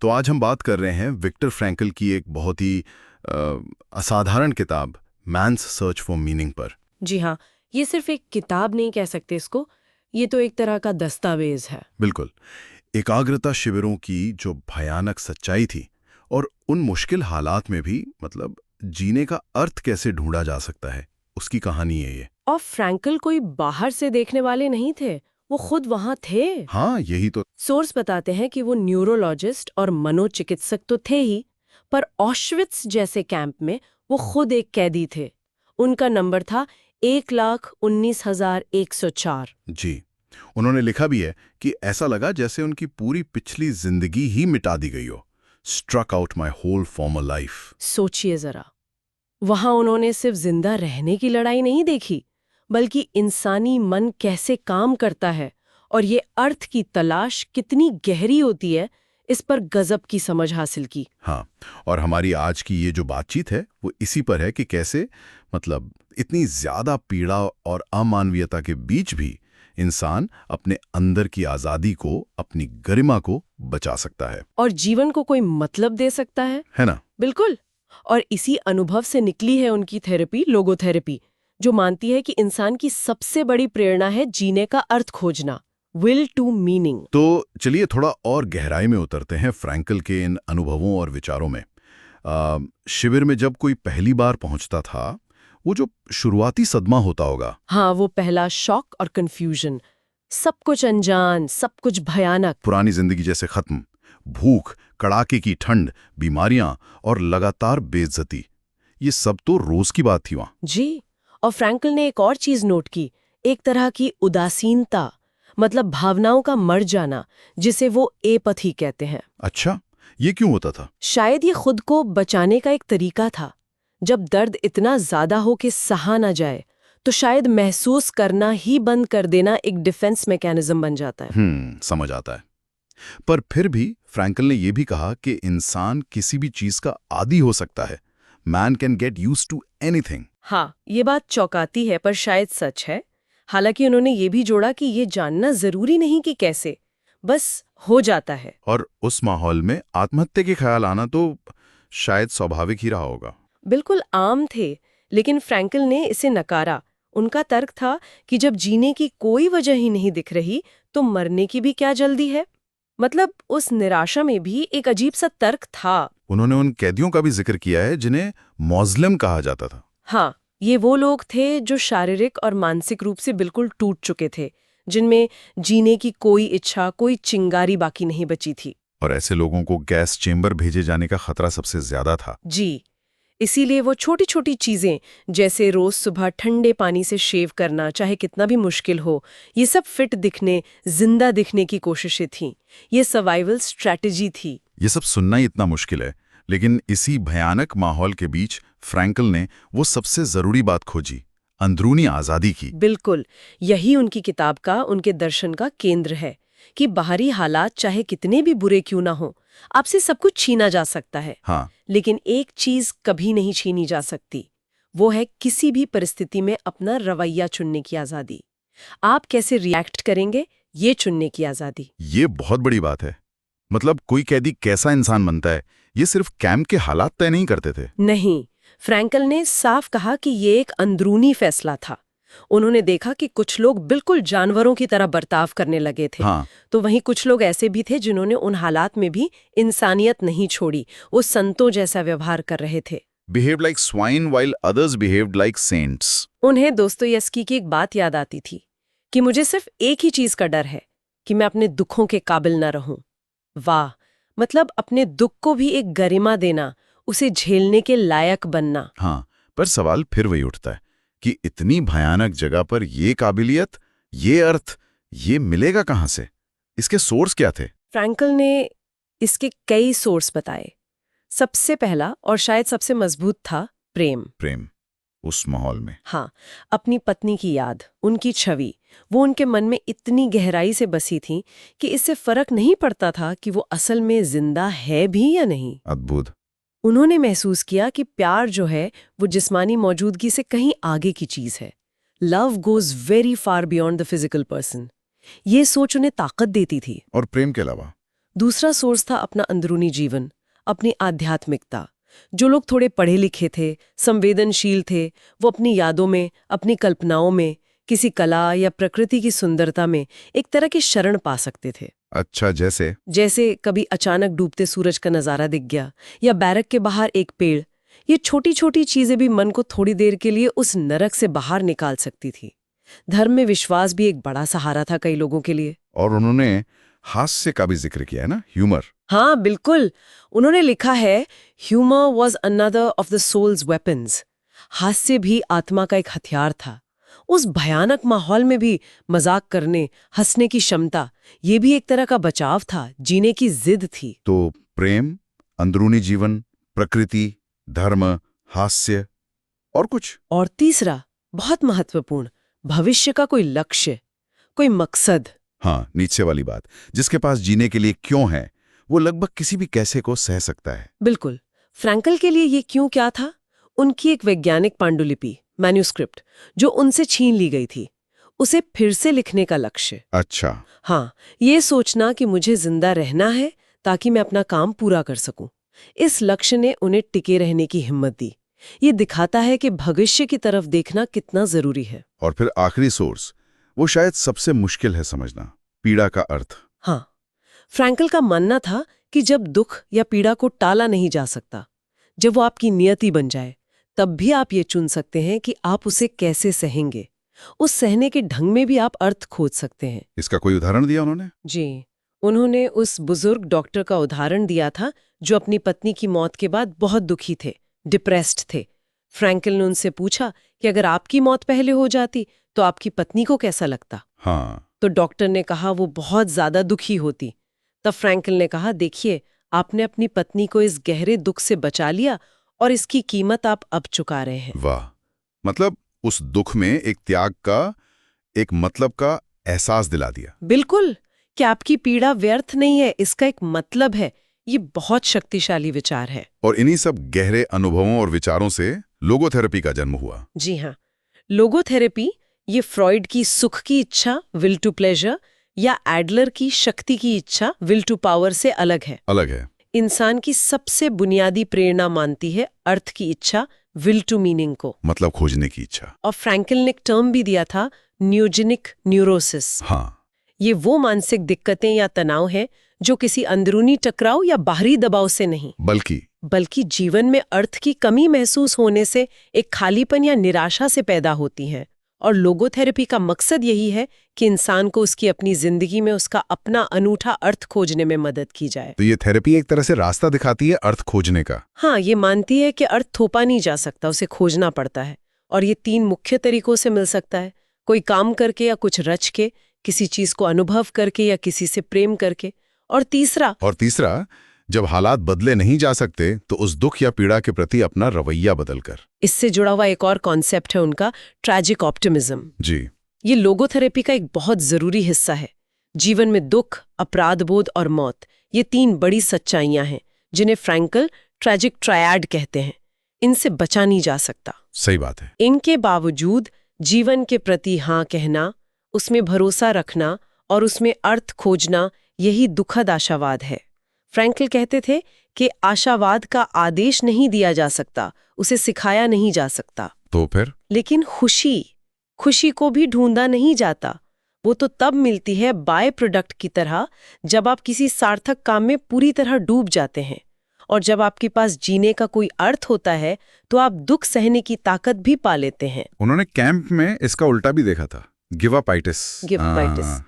तो आज हम बात कर रहे हैं विक्टर फ्रैंकल की एक बहुत ही असाधारण किताब मैन्स सर्च फॉर मीनिंग पर। जी हाँ, ये सिर्फ एक किताब नहीं कह सकते इसको, ये तो एक तरह का दस्तावेज है। बिल्कुल, एकाग्रता शिविरों की जो भयानक सच्चाई थी और उन मुश्किल हालात में भी जीने का अर्थ कैसे ढूंढा जा सकता है, उसकी कहानी है ये। और फ्रैंकल कोई बाहर से देखने वाले नहीं थे, वो खुद वहां थे। हाँ, यही तो। सोर्स बताते हैं कि वो न्यूरोलॉजिस्ट और मनोचिकित्सक तो थे ही, पर ऑश्विट्स जैसे कैंप में वो खुद एक कैदी थे। उनका नंबर था 1,19,104। जी, उन्होंने लिखा भी है कि ऐसा लगा जैसे उनकी पूरी पिछली जिंदगी ही मिटा दी गई हो। Struck out my whole former life. सोचिए जरा, वहां उन्होंने सिर्फ जिंदा रहने की लड़ाई नहीं देखी, बल्कि इंसानी मन कैसे काम करता है और ये अर्थ की तलाश कितनी गहरी होती है, इस पर गजब की समझ हासिल की। हाँ, और हमारी आज की ये जो बातचीत है वो इसी पर है कि कैसे इतनी ज्यादा पीड़ा और अमानवीयता के बीच भी इंसान अपने अंदर की आजादी को, अपनी गरिमा को बचा सकता है और जीवन को कोई मतलब दे सकता है ना? बिल्कुल। और इसी अनुभव से निकली है उनकी थेरेपी, लोगोथेरेपी, जो मानती है कि इंसान की सबसे बड़ी प्रेरणा है जीने का अर्थ खोजना, विल टू मीनिंग। तो चलिए थोड़ा और गहराई में उतरते हैं फ्रैंकल के इन अनुभवों और विचारों में। शिविर में जब कोई पहली बार पहुंचता था, वो जो शुरुआती सदमा होता होगा। हाँ, वो पहला शॉक और कंफ्यूजन, सब कुछ अनजान, सब कुछ भयानक। पुरानी जिंदगी जैसे खत्म, भूख, कड़ाके की ठंड, बीमारियां और लगातार बेइज्जती, ये सब तो रोज की बात थी वहां। जी, और फ्रैंकल ने एक और चीज नोट की, एक तरह की उदासीनता, मतलब भावनाओं का मर जाना, जिसे वो एपथी कहते हैं। अच्छा, ये क्यों होता था? शायद ये खुद को बचाने का एक तरीका था। जब दर्द इतना ज्यादा हो कि सहा ना जाए, तो शायद महसूस करना ही बंद कर देना एक डिफेंस मैकेनिज्म बन जाता है। समझ आता है। पर फिर भी फ्रैंकल ने यह भी कहा कि इंसान किसी भी चीज का आदी हो सकता है। Man can get used to anything. हाँ, ये बात चौंकाती है, पर शायद सच है। हालांकि उन्होंने ये भी जोड़ा कि ये जानना जरूरी नहीं कि कैसे, बस हो जाता है। और उस माहौल में आत्महत्या के ख्याल आना तो शायद स्वाभाविक ही रहा होगा। बिल्कुल आम थे, लेकिन फ्रैंकल ने इसे नकारा। उनका तर्क था कि जब जीने की कोई वजह ही नहीं दिख रही, तो मरने की भी क्या जल्दी है। मतलब उस निराशा में भी एक अजीब सा तर्क था। उन्होंने उन कैदियों का भी जिक्र किया है जिन्हें मौजलम कहा जाता था। हाँ, ये वो लोग थे जो शारीरिक और मानसिक रूप से बिल्कुल टूट चुके थे, जिनमें जीने की कोई इच्छा, कोई चिंगारी बाकी नहीं बची थी। और ऐसे लोगों को गैस चेंबर भेजे जाने का खतरा सबसे ज्यादा था। जी, इसीलिए वो छोटी छोटी चीजें, जैसे रोज सुबह ठंडे पानी से शेव करना, चाहे कितना भी मुश्किल हो, ये सब फिट दिखने, जिंदा दिखने की कोशिशें थीं। ये सर्वाइवल स्ट्रैटेजी थी। ये सब सुनना ही इतना मुश्किल है, लेकिन इसी भयानक माहौल के बीच फ्रैंकल ने वो सबसे जरूरी बात खोजी, अंदरूनी आजादी की। बिल्कुल, यही उनकी किताब का, उनके दर्शन का केंद्र है कि बाहरी हालात चाहे कितने भी बुरे क्यों ना हो, आपसे सब कुछ छीना जा सकता है। हाँ, लेकिन एक चीज कभी नहीं छीनी जा सकती, वो है किसी भी परिस्थिति में अपना रवैया चुनने की आजादी। आप कैसे रिएक्ट करेंगे, ये चुनने की आजादी। ये बहुत बड़ी बात है। कोई कैदी कैसा इंसान बनता है, ये सिर्फ कैंप के हालात तय नहीं करते थे। नहीं, फ्रैंकल ने साफ कहा कि ये एक अंदरूनी फैसला था। उन्होंने देखा कि कुछ लोग बिल्कुल जानवरों की तरह बर्ताव करने लगे थे। हाँ, तो वहीं कुछ लोग ऐसे भी थे जिन्होंने उन हालात में भी इंसानियत नहीं छोड़ी, वो संतों जैसा व्यवहार कर रहे थे। Behaved like swine while others behaved like saints. उन्हें दोस्तोयस्की की एक बात याद आती थी कि मुझे सिर्फ एक ही चीज का डर है, कि मैं अपने दुखों के काबिल न रहूं। वाह, मतलब अपने दुख को भी एक गरिमा देना, उसे झेलने के लायक बनना। हाँ, पर सवाल फिर वही उठता है कि इतनी भयानक जगह पर ये काबिलियत, ये अर्थ, ये मिलेगा कहाँ से? इसके सोर्स क्या थे? फ्रैंकल ने इसके कई सोर्स बताए। सबसे पहला और शायद सबसे मजबूत था प्रेम। प्रेम, उस माहौल में। हाँ, अपनी पत्नी की याद, उनकी छवि, वो उनके मन में इतनी गहराई से बसी थी कि इससे फर्क नहीं पड़ता था कि वो असल में जिंदा है भी या नहीं। अद्भुत। उन्होंने महसूस किया कि प्यार जो है वो जिस्मानी मौजूदगी से कहीं आगे की चीज है। Love goes very far beyond the physical person. ये सोच उन्हें ताकत देती थी। और प्रेम के अलावा? दूसरा सोर्स था अपना अंदरूनी जीवन, अपनी आध्यात्मिकता। जो लोग थोड़े पढ़े लिखे थे, संवेदनशील थे, वो अपनी यादों में, अपनी कल्पनाओं में, किसी कला या प्रकृति की सुंदरता में एक तरह की शरण पा सकते थे। अच्छा, जैसे कभी अचानक डूबते सूरज का नजारा दिख गया, या बैरक के बाहर एक पेड़। ये छोटी छोटी चीजें भी मन को थोड़ी देर के लिए उस नरक से बाहर निकाल सकती थी। धर्म में विश्वास भी एक बड़ा सहारा था कई लोगों के लिए। और उन्होंने हास्य का भी जिक्र किया है ना, ह्यूमर। हाँ बिल्कुल, उन्होंने लिखा है humour was another of the soul's weapons. हास्य भी आत्मा का एक हथियार था। उस भयानक माहौल में भी मजाक करने, हंसने की क्षमता, ये भी एक तरह का बचाव था, जीने की जिद थी। तो प्रेम, अंदरूनी जीवन, प्रकृति, धर्म, हास्य और कुछ। और तीसरा, बहुत महत्वपूर्ण, भविष्य का कोई लक्ष्य, कोई मकसद। हाँ, नीचे वाली बात, जिसके पास जीने के लिए क्यों है, वो लगभग किसी भी कैसे को सह सकता है। बिल्कुल। फ्रैंकल के लिए ये क्यों क्या था? उनकी एक वैज्ञानिक पांडुलिपि, मैन्युस्क्रिप्ट, जो उनसे छीन ली गई थी, उसे फिर से लिखने का लक्ष्य। अच्छा। हाँ, ये सोचना कि मुझे जिंदा रहना है ताकि मैं अपना काम पूरा कर सकूं। इस लक्ष्य ने उन्हें टिके रहने की हिम्मत दी। ये दिखाता है कि भविष्य की तरफ देखना कितना जरूरी है। और फिर आखिरी सोर्स, वो शायद सबसे मुश्किल है समझना, पीड़ा का अर्थ। हाँ, फ्रैंकल का मानना था कि जब दुख या पीड़ा को टाला नहीं जा सकता, जब वो आपकी नियति बन जाए, तब भी आप ये चुन सकते हैं कि आप उसे कैसे सहेंगे। उस सहने के ढंग में भी आप अर्थ खोज सकते हैं। इसका कोई उदाहरण दिया उन्होंने? जी, उन्होंने उस बुजुर्ग डॉक्टर का उदाहरण दिया था जो अपनी पत्नी की मौत के बाद बहुत दुखी थे, डिप्रेस्ड थे। फ्रैंकल ने उनसे पूछा कि अगर आपकी मौत पहले हो जाती तो आपकी पत्नी को कैसा लगता? हाँ। तो डॉक्टर ने कहा वो बहुत ज्यादा दुखी होती। तब फ्रैंकल ने कहा, देखिए, आपने अपनी पत्नी को इस गहरे दुख से बचा लिया और इसकी कीमत आप अब चुका रहे हैं। वाह, मतलब उस दुख में एक त्याग का, एक मतलब का एहसास दिला दिया। बिल्कुल, कि आपकी पीड़ा व्यर्थ नहीं है, इसका एक मतलब है। ये बहुत शक्तिशाली विचार है। और इन्हीं सब गहरे अनुभवों और विचारों से लोगोथेरेपी का जन्म हुआ। जी हाँ, लोगोथेरेपी, ये फ्रॉइड की सुख की इच्छा, विल टू प्लेजर, या एडलर की शक्ति की इच्छा, विल टू पावर से अलग है। इंसान की सबसे बुनियादी प्रेरणा मानती है अर्थ की इच्छा, विल टू मीनिंग को, मतलब खोजने की इच्छा। और फ्रैंकल ने एक टर्म भी दिया था, न्यूजेनिक न्यूरोसिस। हाँ। ये वो मानसिक दिक्कतें या तनाव है जो किसी अंदरूनी टकराव या बाहरी दबाव से नहीं, बल्कि जीवन में अर्थ की कमी महसूस होने से, एक खालीपन या निराशा से पैदा होती हैं। और लोगोथेरेपी का मकसद यही है कि इंसान को उसकी अपनी जिंदगी में उसका अपना अनूठा अर्थ खोजने में मदद की जाए। तो ये थेरेपी एक तरह से रास्ता दिखाती है अर्थ खोजने का। हाँ, ये मानती है कि अर्थ थोपा नहीं जा सकता, उसे खोजना पड़ता है। और ये 3 मुख्य तरीकों से मिल सकता है, कोई काम करके या कुछ रच के, किसी चीज को अनुभव करके या किसी से प्रेम करके, और तीसरा, जब हालात बदले नहीं जा सकते तो उस दुख या पीड़ा के प्रति अपना रवैया बदलकर। इससे जुड़ा हुआ एक और कॉन्सेप्ट है उनका, ट्रैजिक ऑप्टिमिज्म। जी। ये लोगोथेरेपी का एक बहुत जरूरी हिस्सा है। जीवन में दुख, अपराधबोध और मौत, ये 3 बड़ी सच्चाइयां हैं जिन्हें फ्रैंकल ट्रैजिक ट्रायड कहते हैं। इनसे बचा नहीं जा सकता। सही बात है। इनके बावजूद जीवन के प्रति हाँ कहना, उसमें भरोसा रखना और उसमें अर्थ खोजना, यही दुखद आशावाद है। फ्रैंकल कहते थे कि आशावाद का आदेश नहीं दिया जा सकता, उसे सिखाया नहीं जा सकता। तो फिर? लेकिन खुशी को भी ढूंढा नहीं जाता। वो तो तब मिलती है बाय प्रोडक्ट की तरह, जब आप किसी सार्थक काम में पूरी तरह डूब जाते हैं। और जब आपके पास जीने का कोई अर्थ होता है तो आप दुख सहने की ताकत भी पा लेते हैं। उन्होंने कैंप में इसका उल्टा भी देखा था, गिवअपाइटिस।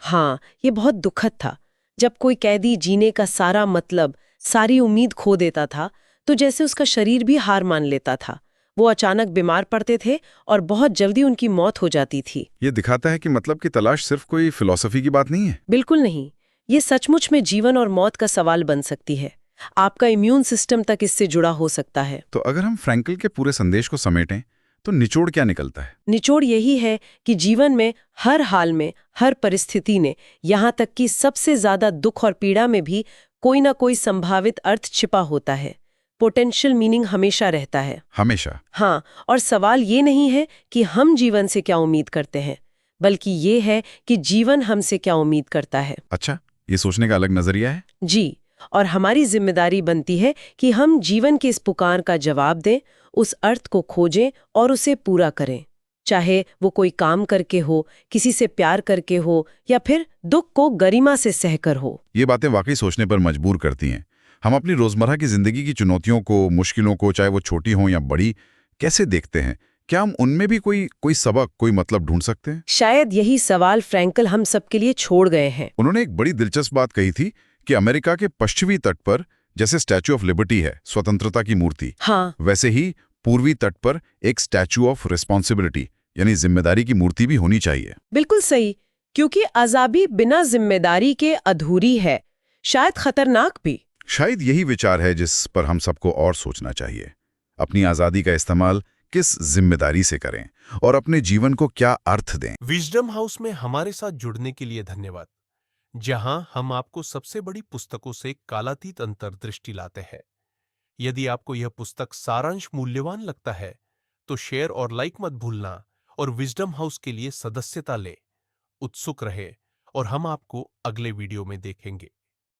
हाँ, ये बहुत दुखद था। जब कोई कैदी जीने का सारा मतलब, सारी उम्मीद खो देता था, तो जैसे उसका शरीर भी हार मान लेता था। वो अचानक बीमार पड़ते थे और बहुत जल्दी उनकी मौत हो जाती थी। ये दिखाता है कि मतलब की तलाश सिर्फ कोई फिलॉसफी की बात नहीं है। बिल्कुल नहीं, ये सचमुच में जीवन और मौत का सवाल बन सकती है। आपका इम्यून सिस्टम तक इससे जुड़ा हो सकता है। तो अगर हम फ्रैंकल के पूरे संदेश को समेटें तो निचोड़ क्या निकलता है? निचोड़ यही है कि जीवन में हर हाल में, हर परिस्थिति ने, यहाँ तक कि सबसे ज्यादा दुख और पीड़ा में भी कोई ना कोई संभावित अर्थ छिपा होता है। पोटेंशियल मीनिंग हमेशा रहता है। हमेशा। हाँ, और सवाल ये नहीं है कि हम जीवन से क्या उम्मीद करते हैं, बल्कि ये है कि जीवन हमसे क्या उम्मीद करता है। अच्छा, ये सोचने का अलग नजरिया है। जी, और हमारी जिम्मेदारी बनती है कि हम जीवन की इस पुकार का जवाब दें, उस अर्थ को खोजें और उसे पूरा करें। चाहे वो कोई काम करके हो, किसी से प्यार करके हो या फिर दुख को गरिमा से सहकर हो। ये बातें वाकई सोचने पर मजबूर करती हैं। हम अपनी रोजमर्रा की जिंदगी की चुनौतियों को, मुश्किलों को, चाहे वो छोटी हों या बड़ी, कैसे देखते हैं? क्या हम उनमें भी कोई कोई सबक, कोई मतलब ढूंढ सकते हैं? शायद यही सवाल फ्रैंकल हम सबके लिए छोड़ गए हैं। उन्होंने एक बड़ी दिलचस्प बात कही थी कि अमेरिका के पश्चिमी तट पर जैसे स्टैच्यू ऑफ लिबर्टी है, स्वतंत्रता की मूर्ति, हाँ, वैसे ही पूर्वी तट पर एक स्टैच्यू ऑफ रिस्पॉन्सिबिलिटी यानी जिम्मेदारी की मूर्ति भी होनी चाहिए। बिल्कुल सही, क्योंकि आज़ादी बिना जिम्मेदारी के अधूरी है, शायद खतरनाक भी। शायद यही विचार है जिस पर हम सबको और सोचना चाहिए। अपनी आज़ादी का इस्तेमाल किस जिम्मेदारी से करें और अपने जीवन को क्या अर्थ दें। विजडम हाउस में हमारे साथ जुड़ने के लिए धन्यवाद, जहां हम आपको सबसे बड़ी पुस्तकों से कालातीत अंतर्दृष्टि लाते हैं। यदि आपको यह पुस्तक सारांश मूल्यवान लगता है, तो शेयर और लाइक मत भूलना और विजडम हाउस के लिए सदस्यता ले। उत्सुक रहे और हम आपको अगले वीडियो में देखेंगे।